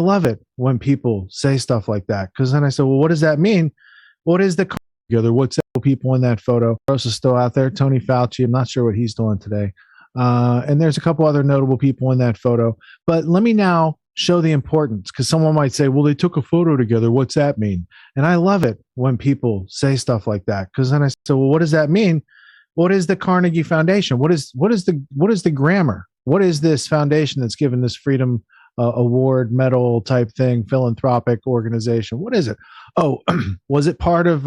love it when people say stuff like that, because then I said, well, what does that mean? What is the together? What's people in that photo? Gross is still out there. Tony Fauci. I'm not sure what he's doing today. And there's a couple other notable people in that photo. But let me now show the importance, because someone might say, well, they took a photo together. What's that mean? And I love it when people say stuff like that, because then I say, well, what does that mean? What is the Carnegie Foundation? What is the grammar? What is this foundation that's given this freedom award medal type thing, philanthropic organization? What is it? Oh, was it part of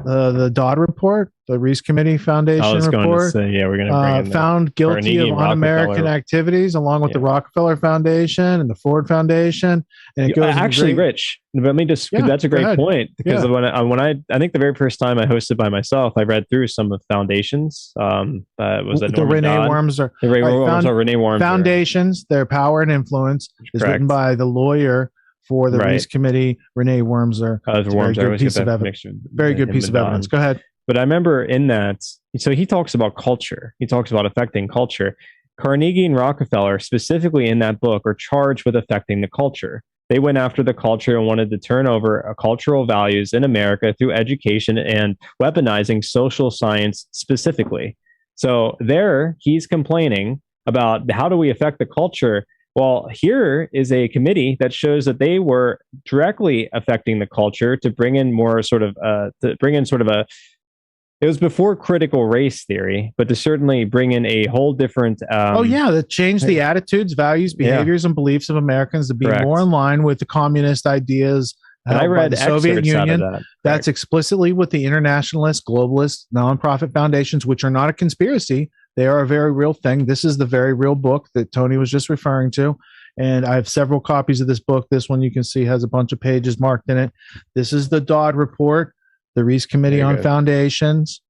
the Dodd report, the Reese Committee Foundation I was report? going to say, yeah, we're going to bring in found guilty Carnegie of and un-American Rockefeller. activities, along with the Rockefeller Foundation and the Ford Foundation. And it goes actually, Rich, let me just, that's a great point, because when I think the very first time I hosted by myself, I read through some of the foundations. Was it the Renee Wormser? Renee Wormser Foundations, Their Power and Influence is written by the lawyer for the Reese Committee, Renee Wormser. Very good piece of evidence. Very good piece of evidence. Go ahead. But I remember in that, so he talks about culture. He talks about affecting culture. Carnegie and Rockefeller, specifically in that book, are charged with affecting the culture. They went after the culture and wanted to turn over cultural values in America through education and weaponizing social science specifically. So there, he's complaining about how do we affect the culture. Well, here is a committee that shows that they were directly affecting the culture to bring in more sort of it was before critical race theory, but to certainly bring in a whole different. That changed the attitudes, values, behaviors, and beliefs of Americans to be more in line with the communist ideas. And I read the Soviet Union. That. That's explicitly what the internationalist, globalist, nonprofit foundations, which are not a conspiracy, they are a very real thing. This is the very real book that Tony was just referring to. And I have several copies of this book. This one you can see has a bunch of pages marked in it. This is the Dodd report, the Reese Committee on Foundations.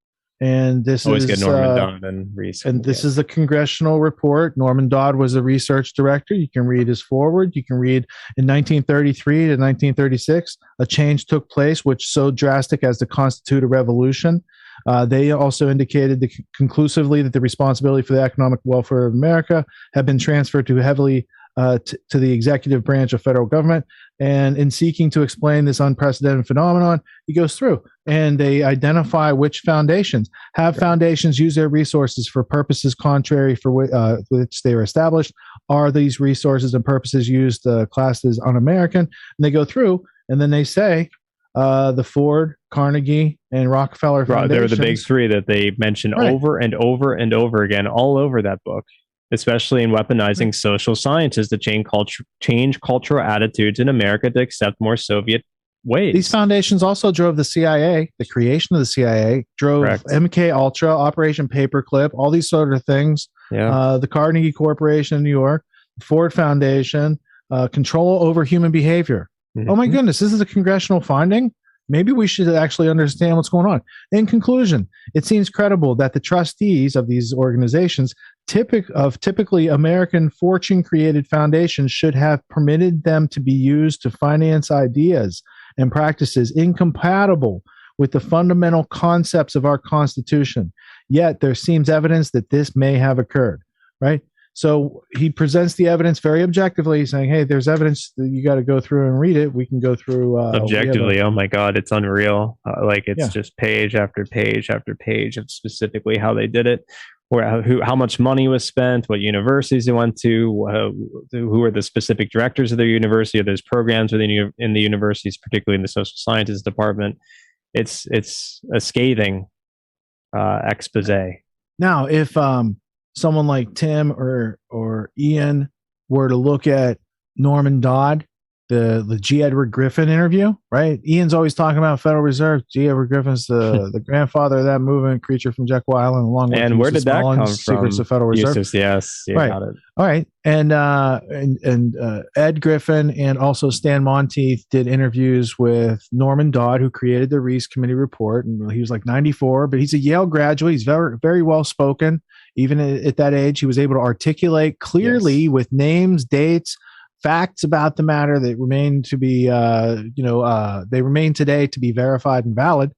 And this always is get Norman Dodd and Reese. And this is the congressional report. Norman Dodd was the research director. You can read his foreword. You can read in 1933 to 1936, a change took place which so drastic as to constitute a revolution. They also indicated conclusively that the responsibility for the economic welfare of America had been transferred to to the executive branch of federal government. And in seeking to explain this unprecedented phenomenon, he goes through and they identify which foundations foundations use their resources for purposes contrary for which they were established. Are these resources and purposes used classed as un-American? And they go through and then they say the Ford, Carnegie, and Rockefeller foundations. They were the big three that they mentioned over and over and over again, all over that book, especially in weaponizing social sciences to change cultural attitudes in America to accept more Soviet ways. These foundations also drove the CIA, the creation of the CIA, drove MK Ultra, Operation Paperclip, all these sort of things. The Carnegie Corporation in New York, the Ford Foundation, control over human behavior. Oh my goodness, this is a congressional finding. Maybe we should actually understand what's going on. In conclusion, it seems credible that the trustees of these organizations, typically American fortune-created foundations, should have permitted them to be used to finance ideas and practices incompatible with the fundamental concepts of our Constitution. Yet there seems evidence that this may have occurred, right? So he presents the evidence very objectively, saying, hey, there's evidence that you got to go through and read it. We can go through. Objectively, oh my God, it's unreal. It's just page after page after page of specifically how they did it, how much money was spent, what universities they went to, who are the specific directors of their university, or those programs within in the universities, particularly in the social sciences department. It's a scathing expose. Now, if someone like Tim or Ian were to look at Norman Dodd, the G. Edward Griffin interview, right? Ian's always talking about Federal Reserve. G. Edward Griffin's the grandfather of that movement, Creature from Jekyll Island, along with where did that come from? Secrets of Federal Reserve. Yes, right. Got it. All right, and Ed Griffin and also Stan Monteith did interviews with Norman Dodd, who created the Reese Committee report, and he was like 94, but he's a Yale graduate. He's very, very well spoken. Even at that age, he was able to articulate clearly with names, dates, facts about the matter that remain to be, they remain today to be verified and valid.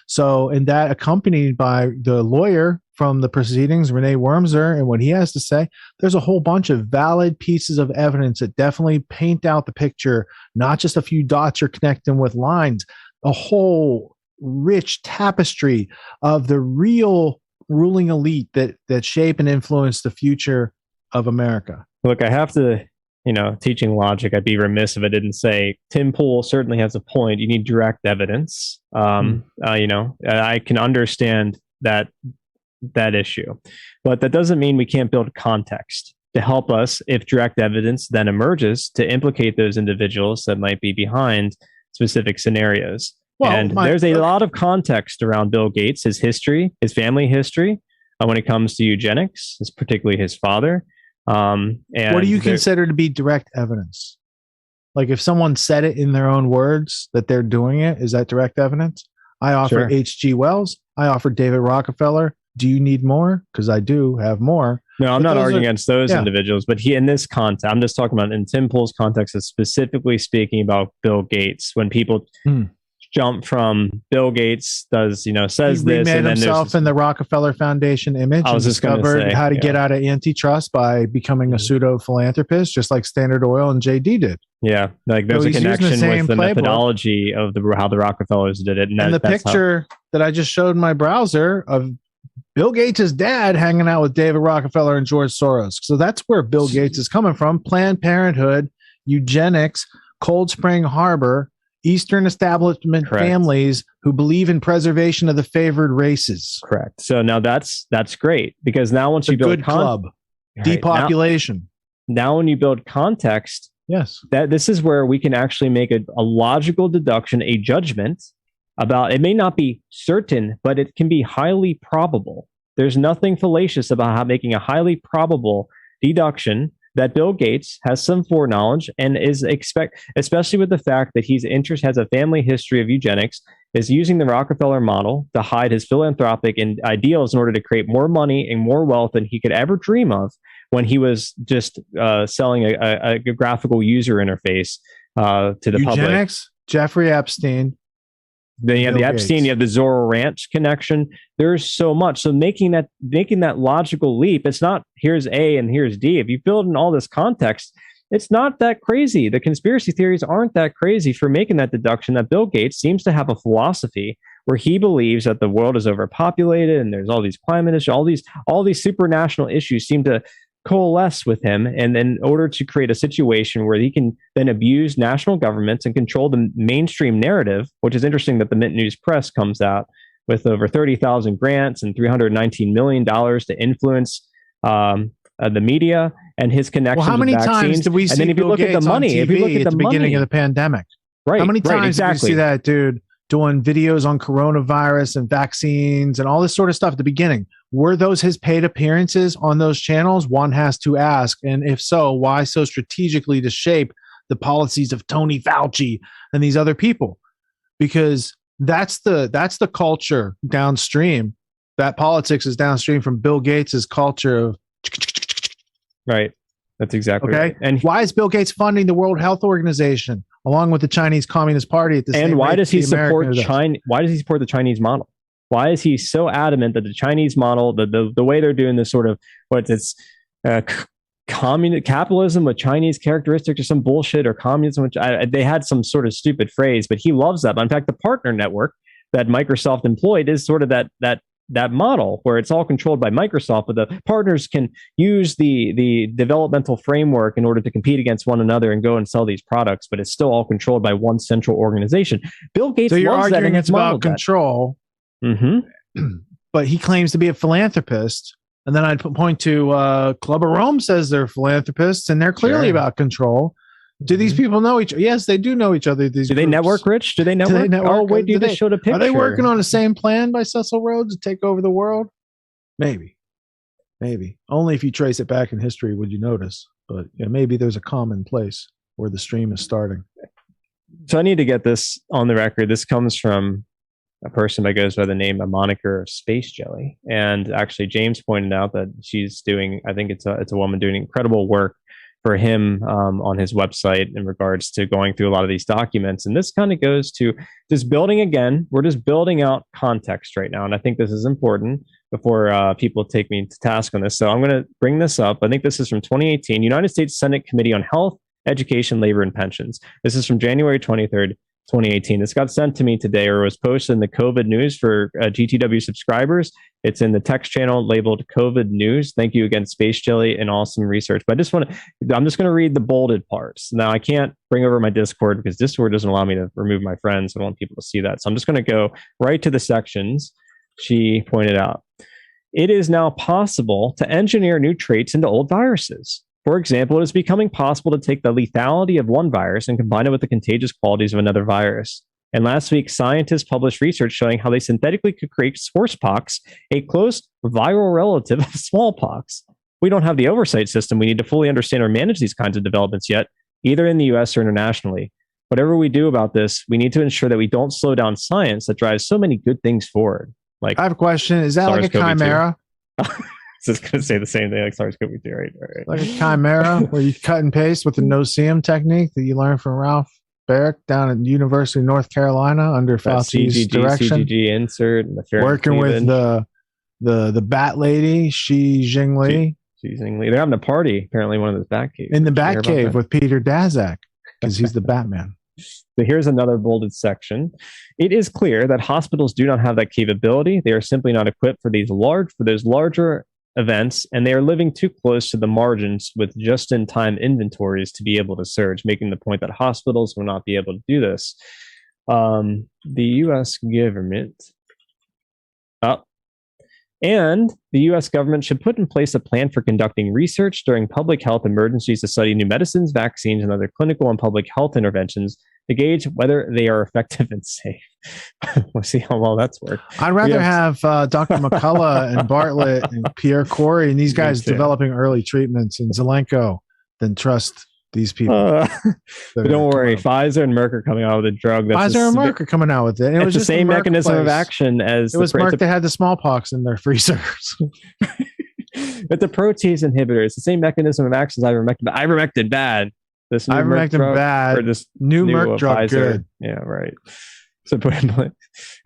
So, and that accompanied by the lawyer from the proceedings, Renee Wormser, and what he has to say, there's a whole bunch of valid pieces of evidence that definitely paint out the picture, not just a few dots you're connecting with lines, a whole rich tapestry of the real ruling elite that shape and influence the future of America. Look, I have to, teaching logic, I'd be remiss if I didn't say Tim Pool certainly has a point. You need direct evidence. I can understand that issue, but that doesn't mean we can't build context to help us if direct evidence then emerges to implicate those individuals that might be behind specific scenarios. Well, and there's a lot of context around Bill Gates, his history, his family history, when it comes to eugenics, particularly his father. And what do you consider to be direct evidence? Like if someone said it in their own words that they're doing it, is that direct evidence? I offer H.G. Wells. I offer David Rockefeller. Do you need more? Because I do have more. No, I'm not arguing against those individuals, but in this context, I'm just talking about in Tim Pool's context, is specifically speaking about Bill Gates. When people jump from Bill Gates says he this, and then himself in the Rockefeller Foundation image. I was just discovered how to get out of antitrust by becoming a pseudo philanthropist, just like Standard Oil and JD did. Yeah, like there's a connection with the methodology of how the Rockefellers did it, and the picture that I just showed in my browser of Bill Gates' dad hanging out with David Rockefeller and George Soros. So that's where Bill Gates is coming from: Planned Parenthood, eugenics, Cold Spring Harbor, Eastern establishment families who believe in preservation of the favored races. Correct. So now that's great, because now once you build club, depopulation. Now when you build context, yes, that this is where we can actually make a logical deduction, a judgment about, it may not be certain, but it can be highly probable. There's nothing fallacious about making a highly probable deduction that Bill Gates has some foreknowledge and especially with the fact that has a family history of eugenics, is using the Rockefeller model to hide his philanthropic and ideals in order to create more money and more wealth than he could ever dream of when he was just selling a graphical user interface to the public. Eugenics, Jeffrey Epstein. Then you have the Epstein, you have the Zorro Ranch connection. There's so much. So making that logical leap, it's not here's A and here's D. If you build in all this context, it's not that crazy. The conspiracy theories aren't that crazy for making that deduction that Bill Gates seems to have a philosophy where he believes that the world is overpopulated and there's all these climate issues, all these supranational issues seem to coalesce with him, and in order to create a situation where he can then abuse national governments and control the mainstream narrative, which is interesting that the Mint News Press comes out with over 30,000 grants and $319 million to influence the media and his connections. Well, how many with vaccines. times did we see? And then if you look at the money, if you look at the beginning of the pandemic, right? How many times did we see that dude doing videos on coronavirus and vaccines and all this sort of stuff at the beginning? Were those his paid appearances on those channels? One has to ask. And if so, why so strategically to shape the policies of Tony Fauci and these other people? Because that's the culture downstream. That politics is downstream from Bill Gates's culture of right. That's exactly right. And why is Bill Gates funding the World Health Organization along with the Chinese Communist Party at the same time? And why does he support China? Why does he support the Chinese model? Why is he so adamant that the Chinese model, the way they're doing this sort of capitalism with Chinese characteristics or some bullshit, or communism, which they had some sort of stupid phrase, but he loves that. But in fact, the partner network that Microsoft employed is sort of that model where it's all controlled by Microsoft, but the partners can use the developmental framework in order to compete against one another and go and sell these products, but it's still all controlled by one central organization. Bill Gates loves that. So you're arguing it's about control. Mm-hmm. But he claims to be a philanthropist. And then I'd point to Club of Rome says they're philanthropists, and they're clearly about control. Do these people know each other? Yes, they do know each other. Do they network, Rich? Do they network? Oh, wait, you just showed a picture. Are they working on the same plan by Cecil Rhodes to take over the world? Maybe. Only if you trace it back in history would you notice. But maybe there's a common place where the stream is starting. So I need to get this on the record. This comes from a person that goes by the name, a moniker of Space Jelly. And actually, James pointed out that she's doing, I think it's a woman doing incredible work for him on his website in regards to going through a lot of these documents. And this kind of goes to just building again. We're just building out context right now. And I think this is important before people take me to task on this. So I'm going to bring this up. I think this is from 2018, United States Senate Committee on Health, Education, Labor, and Pensions. This is from January 23rd, 2018. This got sent to me today, or was posted in the COVID news for GTW subscribers. It's in the text channel labeled COVID news. Thank you again, Space Jelly and Awesome Research. But I'm just going to read the bolded parts. Now, I can't bring over my Discord because Discord doesn't allow me to remove my friends. I want people to see that. So I'm just going to go right to the sections she pointed out. It is now possible to engineer new traits into old viruses. For example, it is becoming possible to take the lethality of one virus and combine it with the contagious qualities of another virus. And last week, scientists published research showing how they synthetically could create horsepox, a close viral relative of smallpox. We don't have the oversight system we need to fully understand or manage these kinds of developments yet, either in the US or internationally. Whatever we do about this, we need to ensure that we don't slow down science that drives so many good things forward. Like, I have a question. Is that like a chimera? Just going to say the same thing like SARS-CoV-2, right? Like a chimera where you cut and paste with the no-seum technique that you learned from Ralph Barrick down at the University of North Carolina under Fauci's direction. CGG insert and the working with the bat lady, Xi Jinping. Xi Jinping. They're having a party, apparently, one of those bat caves. In the bat cave with Peter Daszak, because he's the Batman. So here's another bolded section. It is clear that hospitals do not have that capability. They are simply not equipped for those larger events, and they are living too close to the margins with just-in-time inventories to be able to surge, making the point that hospitals will not be able to do this. The U.S. government... And the U.S. government should put in place a plan for conducting research during public health emergencies to study new medicines, vaccines, and other clinical and public health interventions to gauge whether they are effective and safe. We'll see how well that's worked. I'd rather have Dr. McCullough and Bartlett and Pierre Corey and these guys developing early treatments in Zelenko than trust these people. Don't worry. Pfizer and Merck are coming out with a drug. Pfizer and Merck are coming out with it. It was the same mechanism of action as... It was Merck that had the smallpox in their freezers. But the protease inhibitor, it's the same mechanism of action as ivermectin. But ivermectin, bad. This new ivermectin, bad. Or this new Merck drug, Pfizer. Good. Yeah, right. So,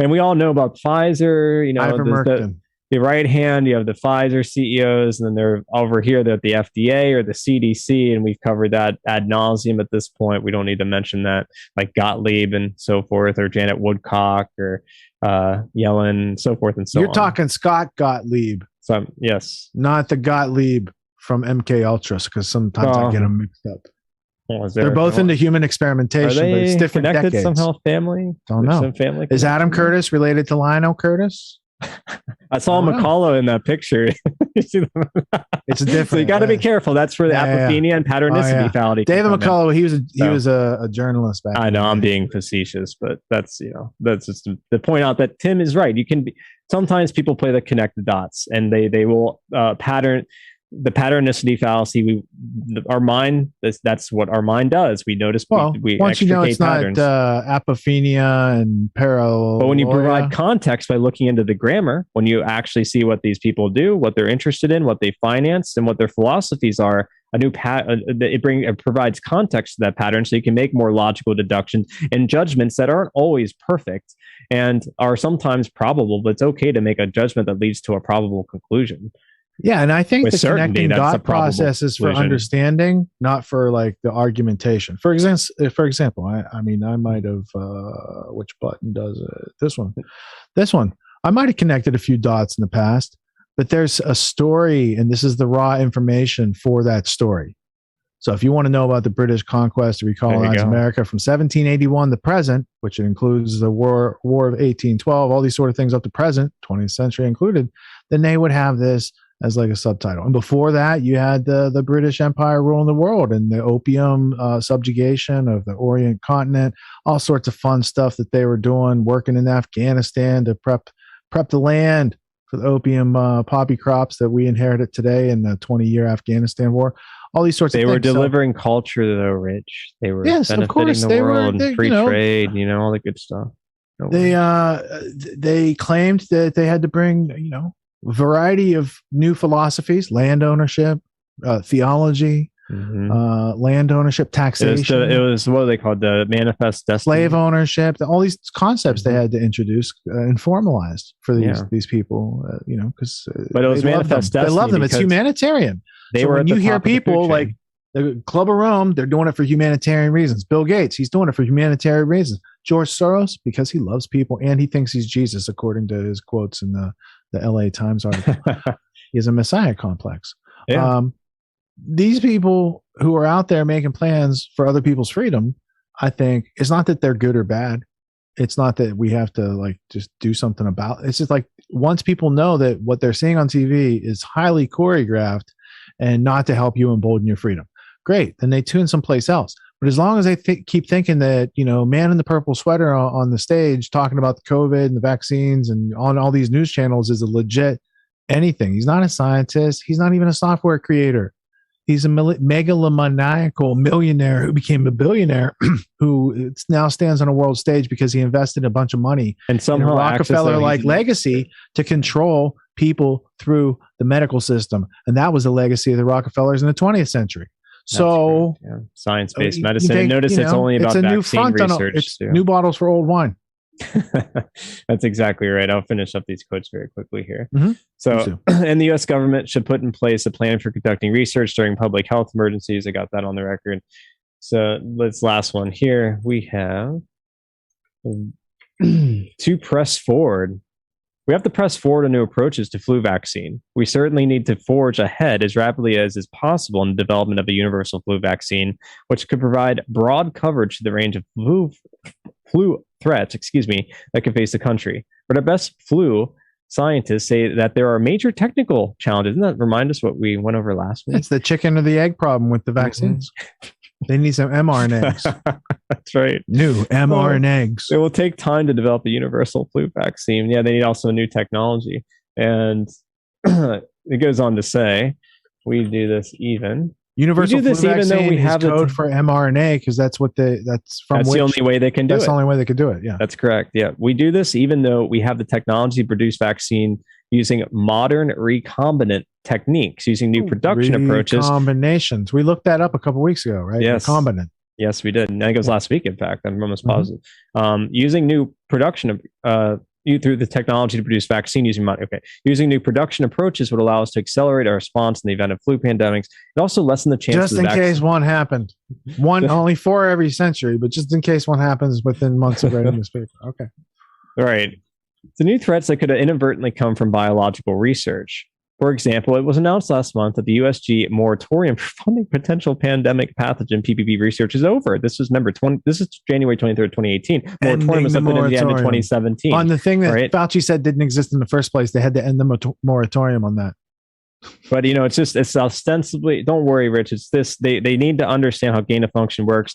and we all know about Pfizer, ivermectin. The right hand, you have the Pfizer CEOs, and then they're over here, they're at the FDA or the CDC, and we've covered that ad nauseum at this point. We don't need to mention that, like Gottlieb and so forth, or Janet Woodcock, or Yellen, so forth and so on. You're talking Scott Gottlieb. So, yes. Not the Gottlieb from MK Ultras, because sometimes I get them mixed up. They're both into human experimentation, but it's different decades. Somehow family? Don't know. Family is Adam Curtis related to Lionel Curtis? I saw McCullough in that picture. It's different. So you got to be careful. That's for the apophenia and patternicity fallacy. David McCullough, he was a journalist back. I know I'm being facetious, but that's just to point out that Tim is right. You can be, sometimes people play the connect the dots, and they will pattern. The patternicity fallacy, our mind, that's what our mind does. We notice, we once you know it's patterns. Not apophenia and parallel. But when you provide context by looking into the grammar, when you actually see what these people do, what they're interested in, what they finance, and what their philosophies are, it provides context to that pattern, so you can make more logical deductions and judgments that aren't always perfect and are sometimes probable, but it's okay to make a judgment that leads to a probable conclusion. Yeah, and I think the connecting dot process is for understanding, not for like the argumentation. For example, I might have which button does it? This one. I might have connected a few dots in the past, but there's a story, and this is the raw information for that story. So if you want to know about the British conquest to recolonize America from 1781 to present, which includes the War of 1812, all these sort of things up to present, 20th century included, then they would have this as like a subtitle. And before that, you had the British Empire ruling the world and the opium subjugation of the Orient continent, all sorts of fun stuff that they were doing, working in Afghanistan to prep the land for the opium poppy crops that we inherited today in the 20-year Afghanistan war. All these sorts of things. They were delivering culture to the rich. They were benefiting the world and free trade, all the good stuff. They claimed that they had to bring, a variety of new philosophies, land ownership, theology, land ownership, taxation. It was what they called the manifest destiny. Slave ownership, all these concepts they had to introduce and formalize for these people, because but it was manifest destiny. They love them. It's humanitarian. When you hear people like the Club of Rome, they're doing it for humanitarian reasons. Bill Gates, he's doing it for humanitarian reasons. George Soros, because he loves people and he thinks he's Jesus, according to his quotes in the LA Times article. He has a messiah complex. Yeah. These people who are out there making plans for other people's freedom, I think it's not that they're good or bad. It's not that we have to just do something about it. It's just once people know that what they're seeing on TV is highly choreographed and not to help you embolden your freedom, great. Then they tune someplace else. But as long as they keep thinking that, man in the purple sweater on the stage talking about the COVID and the vaccines and on all these news channels is a legit anything. He's not a scientist. He's not even a software creator. He's a megalomaniacal millionaire who became a billionaire who now stands on a world stage because he invested a bunch of money and somehow in a Rockefeller-like legacy to control people through the medical system. And that was the legacy of the Rockefellers in the 20th century. So science-based medicine. And notice it's only about vaccine research. It's new bottles for old wine. That's exactly right. I'll finish up these quotes very quickly here. So, and the U.S. government should put in place a plan for conducting research during public health emergencies. I got that on the record. So, let's last one here. We have to press forward. We have to press forward on new approaches to flu vaccine. We certainly need to forge ahead as rapidly as is possible in the development of a universal flu vaccine, which could provide broad coverage to the range of flu threats, that could face the country. But our best flu scientists say that there are major technical challenges. Doesn't that remind us what we went over last week? It's the chicken or the egg problem with the vaccines. They need some mRNAs. That's right. New mRNAs. It will take time to develop a universal flu vaccine. Yeah, they need also new technology. And it goes on to say, we do this even. Universal flu vaccine we have code for mRNA because that's the only way they can do it. That's the only way they could do it. Yeah, that's correct. Yeah, we do this even though we have the technology to produce vaccine using modern recombinant techniques, using new production approaches. Recombinations. We looked that up a couple of weeks ago, right? Yes. Recombinant. Yes, we did. And I think it was last week, in fact. I'm almost positive. Using new production through the technology to produce vaccine using new production approaches would allow us to accelerate our response in the event of flu pandemics. It also lessen the chances just in case one happened. Only 4 every century, but just in case one happens within months of writing this paper. Okay. All right. The new threats that could inadvertently come from biological research. For example, it was announced last month that the USG moratorium for funding potential pandemic pathogen PPP research is over. This was This is January 23rd, 2018. Moratorium was up at the end of 2017. On the thing that Fauci said didn't exist in the first place, they had to end the moratorium on that. But it's ostensibly. Don't worry, Rich. It's this. They need to understand how gain of function works.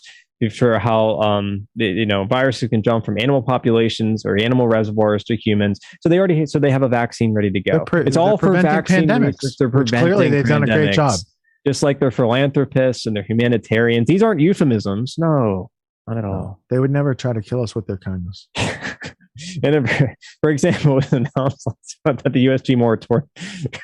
For how viruses can jump from animal populations or animal reservoirs to humans. So they have a vaccine ready to go. It's all for vaccine pandemics. They're clearly they've done a great job. Just like they're philanthropists and they're humanitarians. These aren't euphemisms. No, not at all. They would never try to kill us with their kindness. And for example, it was announced that the USG moratorium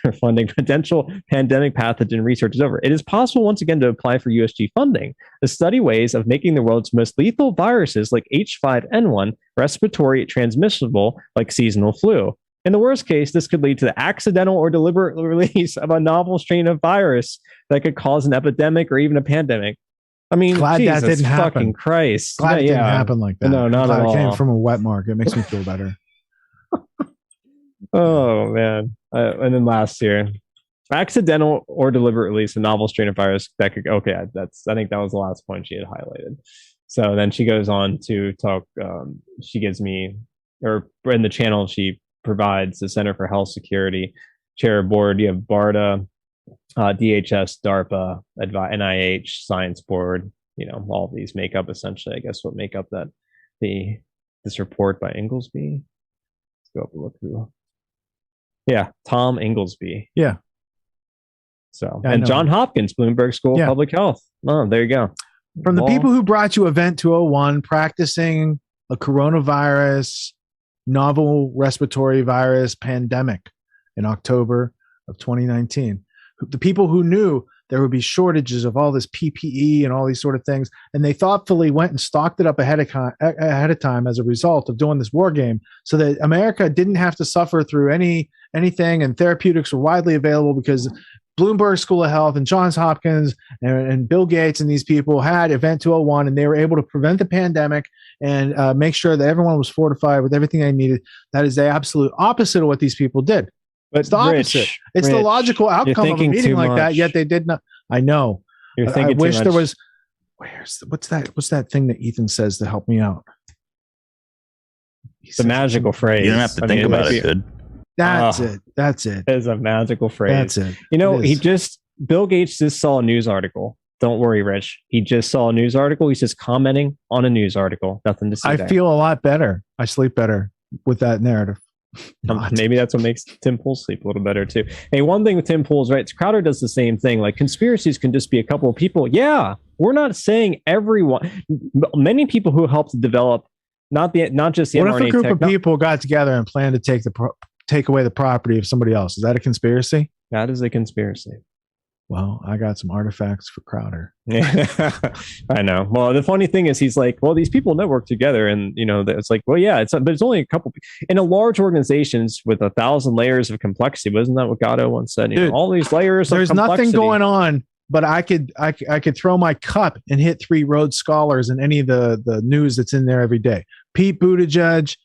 for funding potential pandemic pathogen research is over. It is possible once again to apply for USG funding to study ways of making the world's most lethal viruses like H5N1 respiratory transmissible like seasonal flu. In the worst case, this could lead to the accidental or deliberate release of a novel strain of virus that could cause an epidemic or even a pandemic. I mean, glad Jesus that didn't happen. Fucking Christ. Glad it didn't happen like that. No, not at all. It came from a wet mark. It makes me feel better. Oh, man. And then last year, accidental or deliberate release of novel strain of virus that could, I think that was the last point she had highlighted. So then she goes on to talk, she gives me, or in the channel, she provides the Center for Health Security chair board. You have BARDA, DHS, DARPA, NIH, Science Board, all of these make up essentially, I guess, what make up this report by Inglesby. Let's go up and look through. Yeah, Tom Inglesby. Yeah. So, and John Hopkins, Bloomberg School of Public Health. Oh, there you go. From the people who brought you Event 201, practicing a coronavirus, novel respiratory virus pandemic in October of 2019. The people who knew there would be shortages of all this PPE and all these sort of things. And they thoughtfully went and stocked it up ahead of time as a result of doing this war game, so that America didn't have to suffer through anything, and therapeutics were widely available because Bloomberg School of Health and Johns Hopkins and Bill Gates and these people had Event 201, and they were able to prevent the pandemic and make sure that everyone was fortified with everything they needed. That is the absolute opposite of what these people did. But it's the opposite. It's the logical outcome of a meeting like that, yet they did not. I know. I wish there was. What's that thing that Ethan says to help me out? It's a magical phrase. You don't have to think about it, dude. That's it. That's it. It's a magical phrase. That's it. You know, Bill Gates just saw a news article. Don't worry, Rich. He just saw a news article. He's just commenting on a news article. Nothing to see there. I feel a lot better. I sleep better with that narrative. Maybe that's what makes Tim Pool sleep a little better too. Hey, one thing with Tim Pool is, right, Crowder does the same thing. Like, conspiracies can just be a couple of people. Yeah, we're not saying everyone. Many people who helped develop not just the mRNA. What if a group of people got together and planned to take away the property of somebody else? Is that a conspiracy? That is a conspiracy. Well, I got some artifacts for Crowder. I know. Well, the funny thing is, he's like, well, these people network together, and it's like, well, yeah, but it's only a couple. In a large organizations with 1,000 layers of complexity, wasn't that what Gatto once said? Dude, all these layers. There's nothing going on, but I could throw my cup and hit 3 Rhodes Scholars in any of the news that's in there every day. Pete Buttigieg.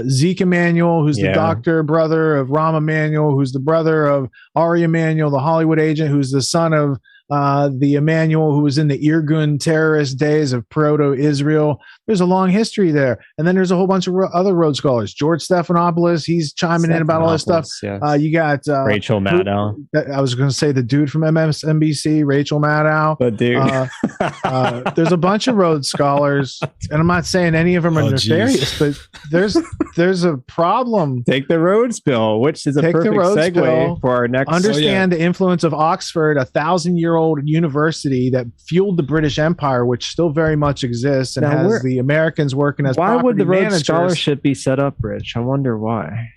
Zeke Emanuel, who's the doctor brother of Rahm Emanuel, who's the brother of Ari Emanuel, the Hollywood agent, who's the son of the Emanuel who was in the Irgun terrorist days of proto-Israel. There's a long history there. And then there's a whole bunch of other Rhodes Scholars. George Stephanopoulos, he's chiming in about all this stuff. Yes. You got Rachel Maddow. I was going to say the dude from MSNBC, Rachel Maddow. But dude. There's a bunch of Rhodes Scholars, and I'm not saying any of them are nefarious, but there's a problem. Take the Rhodes bill, which is a perfect segue for our next. Understand the influence of Oxford, 1,000-year-old university that fueled the British Empire, which still very much exists and has the Americans working as why would the Rhodes managers. Scholarship be set up, Rich? I wonder why.